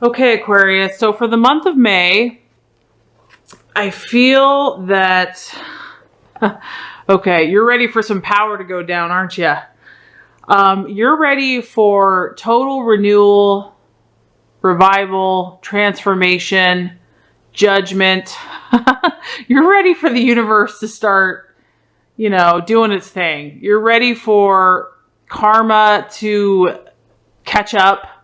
Okay, Aquarius. So for the month of May, I feel that, okay, you're ready for some power to go down, aren't you? You're ready for total renewal, revival, transformation, judgment. You're ready for the universe to start, doing its thing. You're ready for karma to catch up,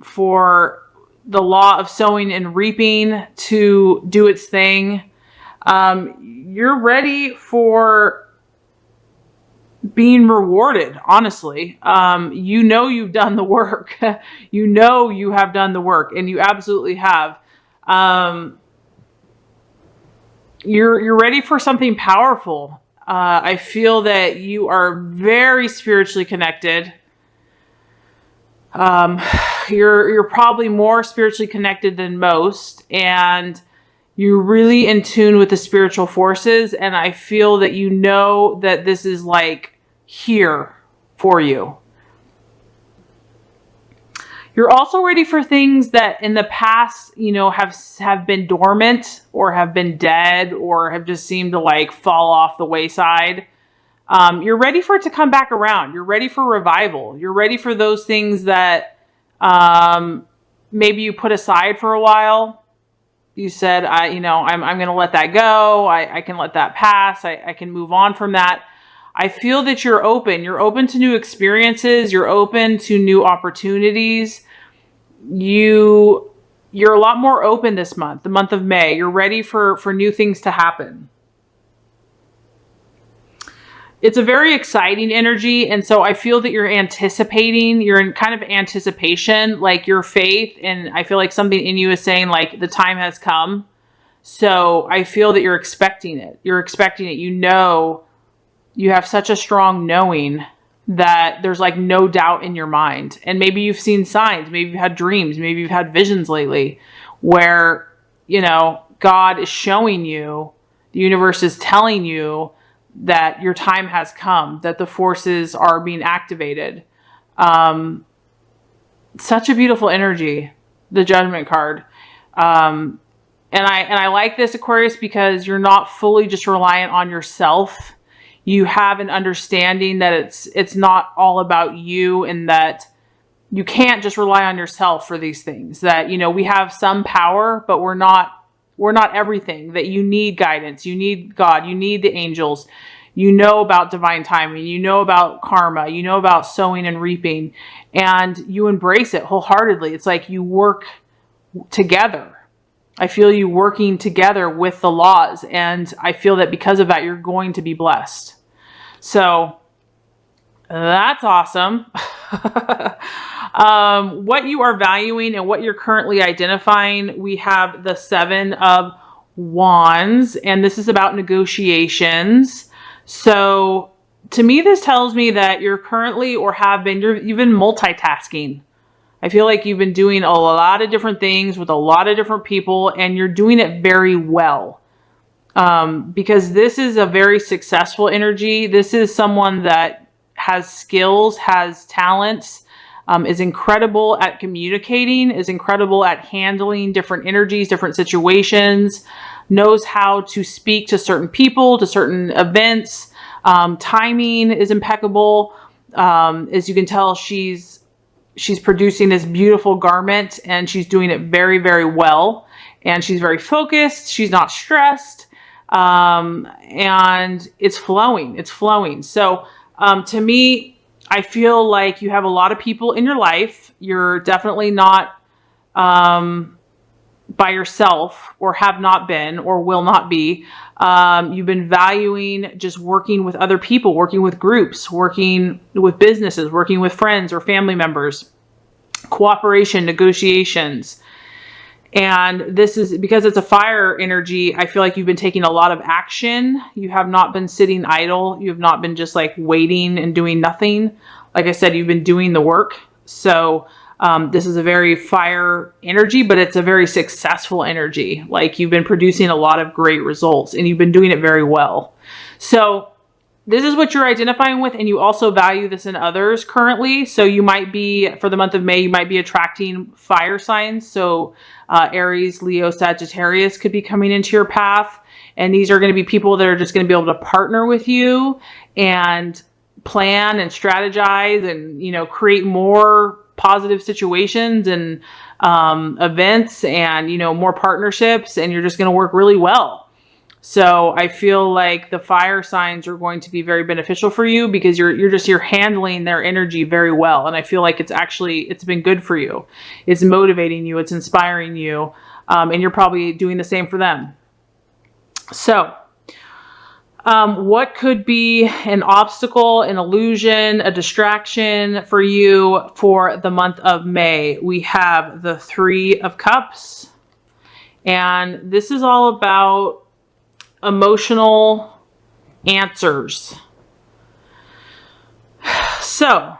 for the law of sowing and reaping to do its thing. You're ready for being rewarded, honestly. You've done the work. You have done the work, and you absolutely have. You're ready for something powerful. I feel that you are very spiritually connected. You're probably more spiritually connected than most, and you're really in tune with the spiritual forces. And I feel that you know that this is like here for you. You're also ready for things that in the past, have been dormant or have been dead or have just seemed to like fall off the wayside. You're ready for it to come back around. You're ready for revival. You're ready for those things that maybe you put aside for a while. You said, I'm going to let that go. I can let that pass. I can move on from that. I feel that you're open. You're open to new experiences. You're open to new opportunities. You're a lot more open this month, the month of May. You're ready for new things to happen. It's a very exciting energy. And so I feel that you're anticipating, you're in kind of anticipation, like your faith. And I feel like something in you is saying like the time has come. So I feel that you're expecting it. You're expecting it. You have such a strong knowing that there's like no doubt in your mind. And maybe you've seen signs, maybe you've had dreams, maybe you've had visions lately where, God is showing you, the universe is telling you that your time has come, that the forces are being activated. Such a beautiful energy, the Judgment card. And I like this, Aquarius, because you're not fully just reliant on yourself. You have an understanding that it's not all about you, and that you can't just rely on yourself for these things. That, we have some power, but we're not everything. That you need guidance. You need God. You need the angels. You know about divine timing. You know about karma. You know about sowing and reaping. And you embrace it wholeheartedly. It's like you work together. I feel you working together with the laws. And I feel that because of that, you're going to be blessed. So that's awesome. What you are valuing and what you're currently identifying, we have the 7 of Wands, and this is about negotiations. So to me, this tells me that you're currently, or have been, you've been multitasking. I feel like you've been doing a lot of different things with a lot of different people, and you're doing it very well. Because this is a very successful energy. This is someone that has skills, has talents, is incredible at communicating, is incredible at handling different energies, different situations, knows how to speak to certain people, to certain events. Timing is impeccable. As you can tell, she's producing this beautiful garment, and she's doing it very, very well. And she's very focused. She's not stressed. And it's flowing. So, to me, I feel like you have a lot of people in your life. You're definitely not, by yourself, or have not been, or will not be. You've been valuing just working with other people, working with groups, working with businesses, working with friends or family members, cooperation, negotiations. And this is because it's a fire energy. I feel like you've been taking a lot of action. You have not been sitting idle. You have not been just like waiting and doing nothing. Like I said, you've been doing the work. So this is a very fire energy, but it's a very successful energy. Like you've been producing a lot of great results, and you've been doing it very well. So this is what you're identifying with, and you also value this in others currently. So you might be, for the month of May, you might be attracting fire signs. So Aries, Leo, Sagittarius could be coming into your path. And these are going to be people that are just going to be able to partner with you and plan and strategize and, you know, create more positive situations and events and, you know, more partnerships, and you're just going to work really well. So I feel like the fire signs are going to be very beneficial for you because you're handling their energy very well. And I feel like it's been good for you. It's motivating you. It's inspiring you. And you're probably doing the same for them. So, what could be an obstacle, an illusion, a distraction for you for the month of May? We have the Three of Cups, and this is all about emotional answers. So,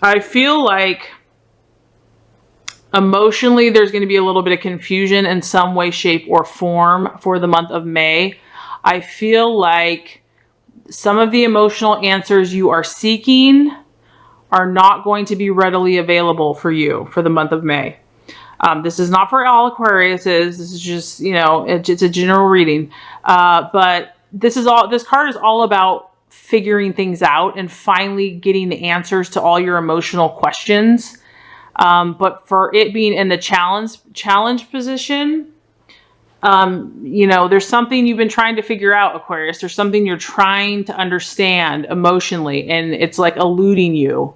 I feel like emotionally, there's going to be a little bit of confusion in some way, shape, or form for the month of May. I feel like some of the emotional answers you are seeking are not going to be readily available for you for the month of May. This is not for all Aquariuses. This is just, you know, it's a general reading. But this card is all about figuring things out and finally getting the answers to all your emotional questions. But for it being in the challenge position, you know, there's something you've been trying to figure out, Aquarius. There's something you're trying to understand emotionally, and it's like eluding you.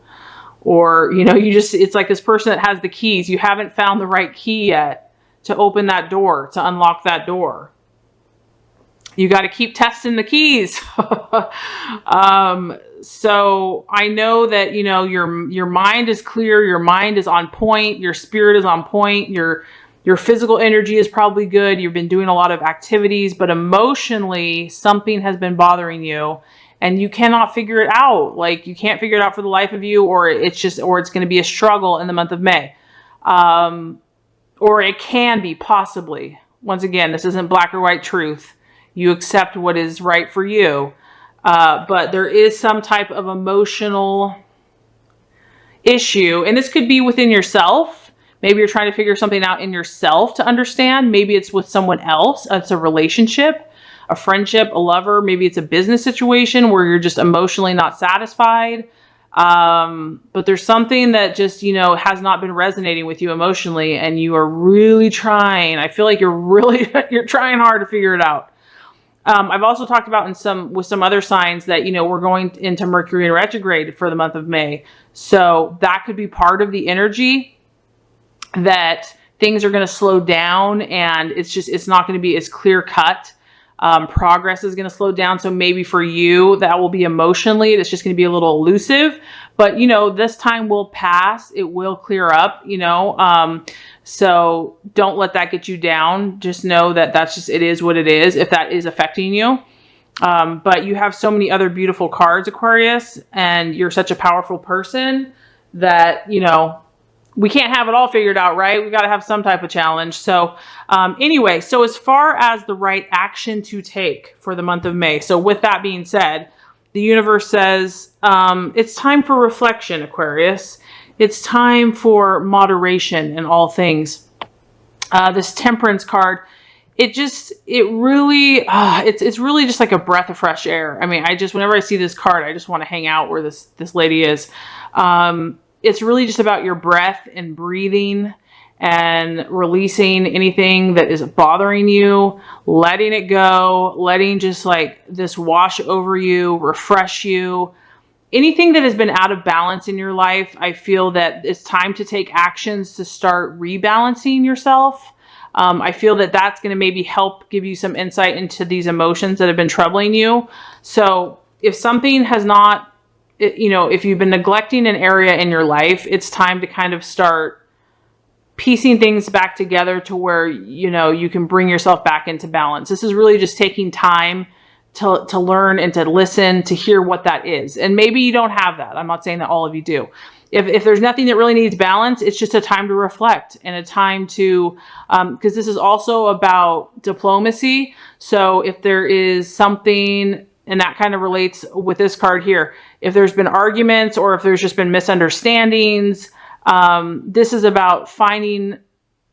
Or, you know, it's like this person that has the keys. You haven't found the right key yet to open that door, to unlock that door. You got to keep testing the keys. So I know that, you know, your mind is clear, your mind is on point, your spirit is on point, your physical energy is probably good. You've been doing a lot of activities, but emotionally something has been bothering you and you cannot figure it out. Like, you can't figure it out for the life of you, or it's going to be a struggle in the month of May. Or it can be, possibly. Once again, this isn't black or white truth. You accept what is right for you. But there is some type of emotional issue, and this could be within yourself. Maybe you're trying to figure something out in yourself to understand. Maybe it's with someone else. It's a relationship, a friendship, a lover. Maybe it's a business situation where you're just emotionally not satisfied. But there's something that just, you know, has not been resonating with you emotionally, and you are really trying. I feel like you're trying hard to figure it out. I've also talked about with some other signs that, you know, we're going into Mercury in retrograde for the month of May. So that could be part of the energy, that things are going to slow down, and it's not going to be as clear cut. Progress is going to slow down. So maybe for you, that will be emotionally, it's just going to be a little elusive, but, you know, this time will pass. It will clear up, you know. So don't let that get you down. Just know that it is what it is, if that is affecting you. But you have so many other beautiful cards, Aquarius, and you're such a powerful person that, you know, we can't have it all figured out, right? We got to have some type of challenge. So anyway, so as far as the right action to take for the month of May. So with that being said, the universe says it's time for reflection, Aquarius. It's time for moderation in all things. This Temperance card, it's really just like a breath of fresh air. I mean, whenever I see this card, I just want to hang out where this lady is. It's really just about your breath and breathing and releasing anything that is bothering you, letting it go, letting just like this wash over you, refresh you. Anything that has been out of balance in your life, I feel that it's time to take actions to start rebalancing yourself. I feel that that's going to maybe help give you some insight into these emotions that have been troubling you. So if something has not, you know, if you've been neglecting an area in your life, it's time to kind of start piecing things back together to where, you know, you can bring yourself back into balance. This is really just taking time to learn and to listen, to hear what that is. And maybe you don't have that. I'm not saying that all of you do. If there's nothing that really needs balance, it's just a time to reflect and a time to, because this is also about diplomacy. So if there is something, and that kind of relates with this card here, if there's been arguments or if there's just been misunderstandings, this is about finding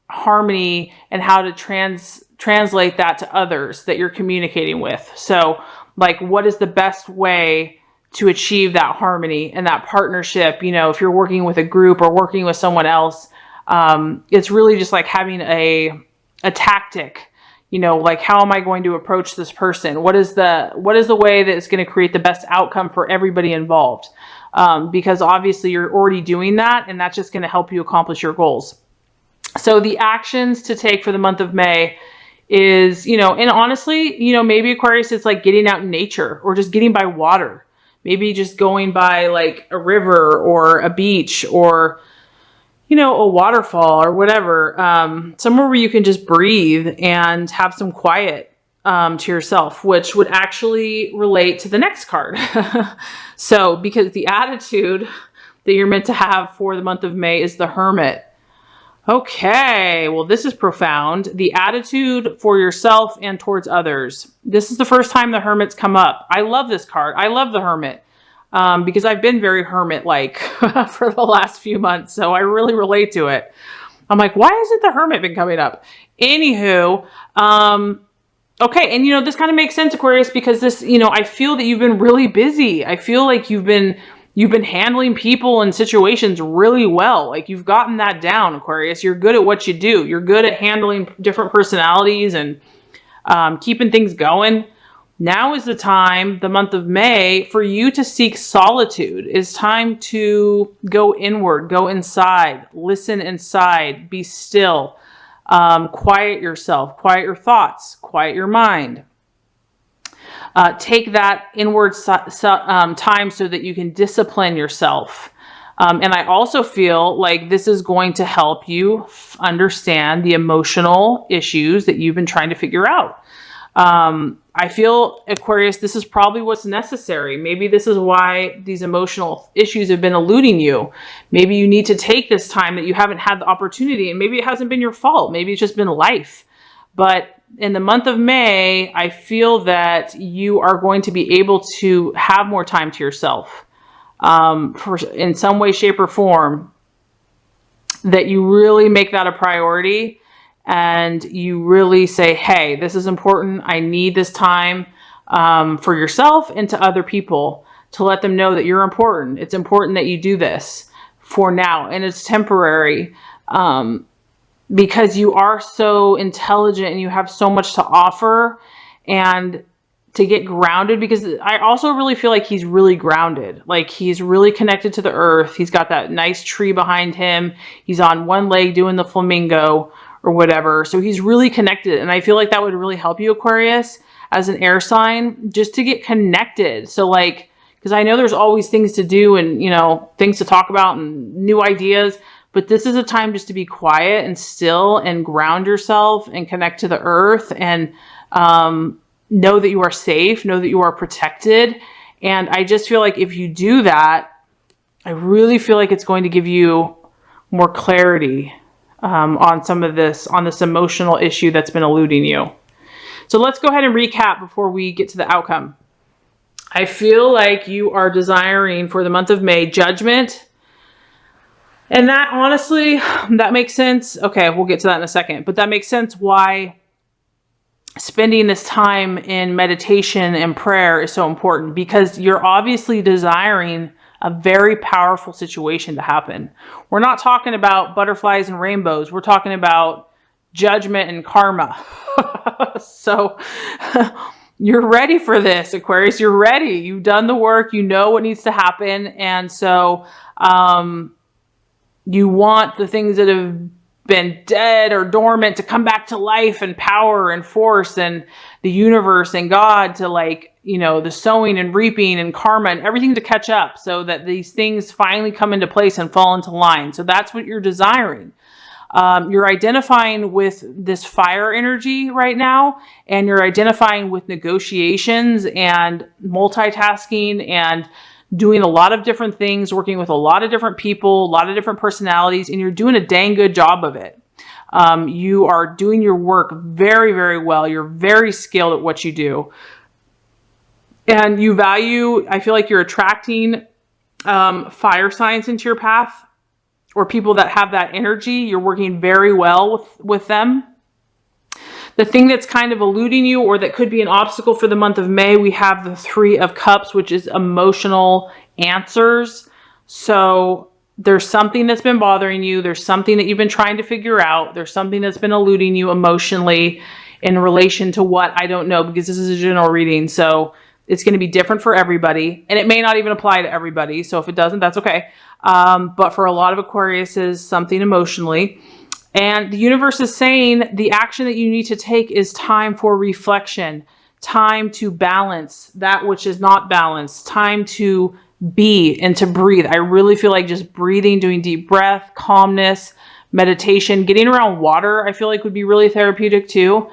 harmony and how to translate that to others that you're communicating with. So like, what is the best way to achieve that harmony and that partnership? You know, if you're working with a group or working with someone else, it's really just like having a tactic, you know, like, how am I going to approach this person? What is the way that is going to create the best outcome for everybody involved? Because obviously you're already doing that, and that's just going to help you accomplish your goals. So the actions to take for the month of May is, you know, and honestly, you know, maybe Aquarius, it's like getting out in nature or just getting by water. Maybe just going by like a river or a beach or, you know, a waterfall or whatever. Somewhere where you can just breathe and have some quiet to yourself, which would actually relate to the next card. So, because the attitude that you're meant to have for the month of May is the Hermit. Okay, well, this is profound. The attitude for yourself and towards others. This is the first time the Hermit's come up. I love this card. I love the Hermit because I've been very hermit-like for the last few months, so I really relate to it. I'm like, why hasn't the Hermit been coming up? Anywho, okay, and you know, this kind of makes sense, Aquarius, because this, you know, I feel that you've been really busy. I feel like you've been handling people and situations really well. Like, you've gotten that down, Aquarius. You're good at what you do. You're good at handling different personalities and keeping things going. Now is the time, the month of May, for you to seek solitude. It's time to go inward, go inside, listen inside, be still, quiet yourself, quiet your thoughts, quiet your mind. Take that inward time so that you can discipline yourself. And I also feel like this is going to help you understand the emotional issues that you've been trying to figure out. I feel, Aquarius, this is probably what's necessary. Maybe this is why these emotional issues have been eluding you. Maybe you need to take this time that you haven't had the opportunity, and maybe it hasn't been your fault. Maybe it's just been life. But in the month of May, I feel that you are going to be able to have more time to yourself in some way, shape, or form, that you really make that a priority and you really say, hey, this is important. I need this time for yourself and to other people, to let them know that you're important. It's important that you do this for now, and it's temporary. Because you are so intelligent and you have so much to offer, and to get grounded, because I also really feel like he's really grounded. Like, he's really connected to the earth. He's got that nice tree behind him. He's on one leg doing the flamingo or whatever. So he's really connected. And I feel like that would really help you, Aquarius, as an air sign, just to get connected. So like, because I know there's always things to do and, you know, things to talk about and new ideas. But this is a time just to be quiet and still and ground yourself and connect to the earth and know that you are safe, know that you are protected. And I just feel like if you do that, I really feel like it's going to give you more clarity on some of this, on this emotional issue that's been eluding you. So let's go ahead and recap before we get to the outcome. I feel like you are desiring for the month of May judgment. And that, honestly, that makes sense. Okay, we'll get to that in a second. But that makes sense why spending this time in meditation and prayer is so important, because you're obviously desiring a very powerful situation to happen. We're not talking about butterflies and rainbows. We're talking about judgment and karma. So you're ready for this, Aquarius. You're ready. You've done the work. You know what needs to happen. And so you want the things that have been dead or dormant to come back to life and power and force, and the universe and God to, like, you know, the sowing and reaping and karma and everything to catch up, so that these things finally come into place and fall into line. So that's what you're desiring. You're identifying with this fire energy right now, and you're identifying with negotiations and multitasking and doing a lot of different things, working with a lot of different people, a lot of different personalities, and you're doing a dang good job of it. You are doing your work very, very well. You're very skilled at what you do. And you value, I feel like you're attracting fire signs into your path, or people that have that energy. You're working very well with them. The thing that's kind of eluding you, or that could be an obstacle for the month of May, we have the Three of Cups, which is emotional answers. So there's something that's been bothering you. There's something that you've been trying to figure out. There's something that's been eluding you emotionally in relation to what, I don't know, because this is a general reading. So it's going to be different for everybody, and it may not even apply to everybody. So if it doesn't, that's okay. But for a lot of Aquariuses, something emotionally. And the universe is saying the action that you need to take is time for reflection, time to balance that which is not balanced, time to be and to breathe. I really feel like just breathing, doing deep breath, calmness, meditation, getting around water, I feel like would be really therapeutic too.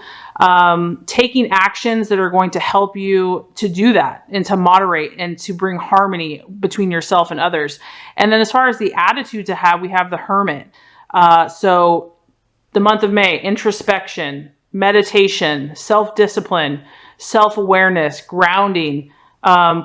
Taking actions that are going to help you to do that and to moderate and to bring harmony between yourself and others. And then as far as the attitude to have, we have the Hermit. So the month of May, introspection, meditation, self-discipline, self-awareness, grounding,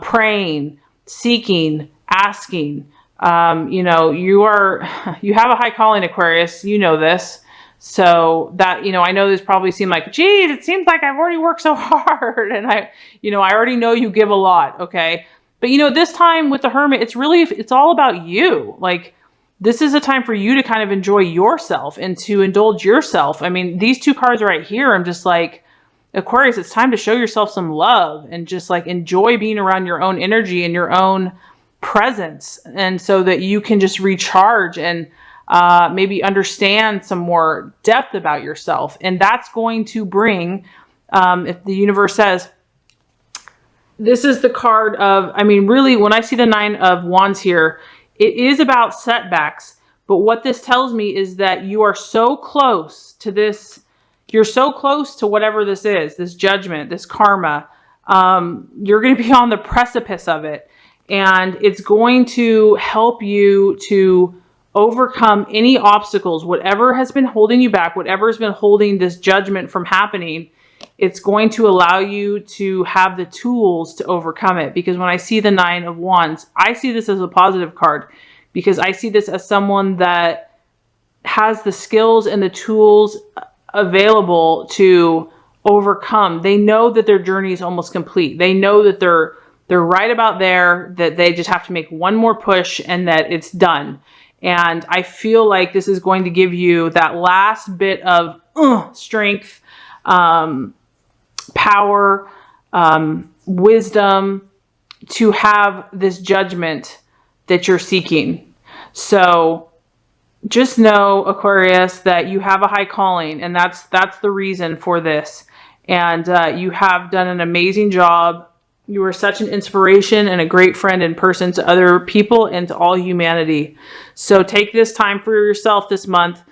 praying, seeking, asking. You know, you have a high calling, Aquarius. You know this. So that, you know, I know this probably seemed like, geez, it seems like I've already worked so hard. And I already know you give a lot. Okay. But you know, this time with the Hermit, it's all about you. Like, this is a time for you to kind of enjoy yourself and to indulge yourself. I mean, these two cards right here, I'm just like, Aquarius, it's time to show yourself some love and just like enjoy being around your own energy and your own presence. And so that you can just recharge and maybe understand some more depth about yourself. And that's going to bring, if the universe says, this is the card of, I mean, really, when I see the Nine of Wands here, it is about setbacks. But what this tells me is that you are so close to this. You're so close to whatever this is, this judgment, this karma. You're going to be on the precipice of it. And it's going to help you to overcome any obstacles, whatever has been holding you back, whatever has been holding this judgment from happening. It's going to allow you to have the tools to overcome it. Because when I see the Nine of Wands, I see this as a positive card, because I see this as someone that has the skills and the tools available to overcome. They know that their journey is almost complete. They know that they're right about there, that they just have to make one more push and that it's done. And I feel like this is going to give you that last bit of strength, power, wisdom to have this judgment that you're seeking. So just know, Aquarius, that you have a high calling, and that's the reason for this. And you have done an amazing job. You are such an inspiration and a great friend in person to other people and to all humanity. So take this time for yourself this month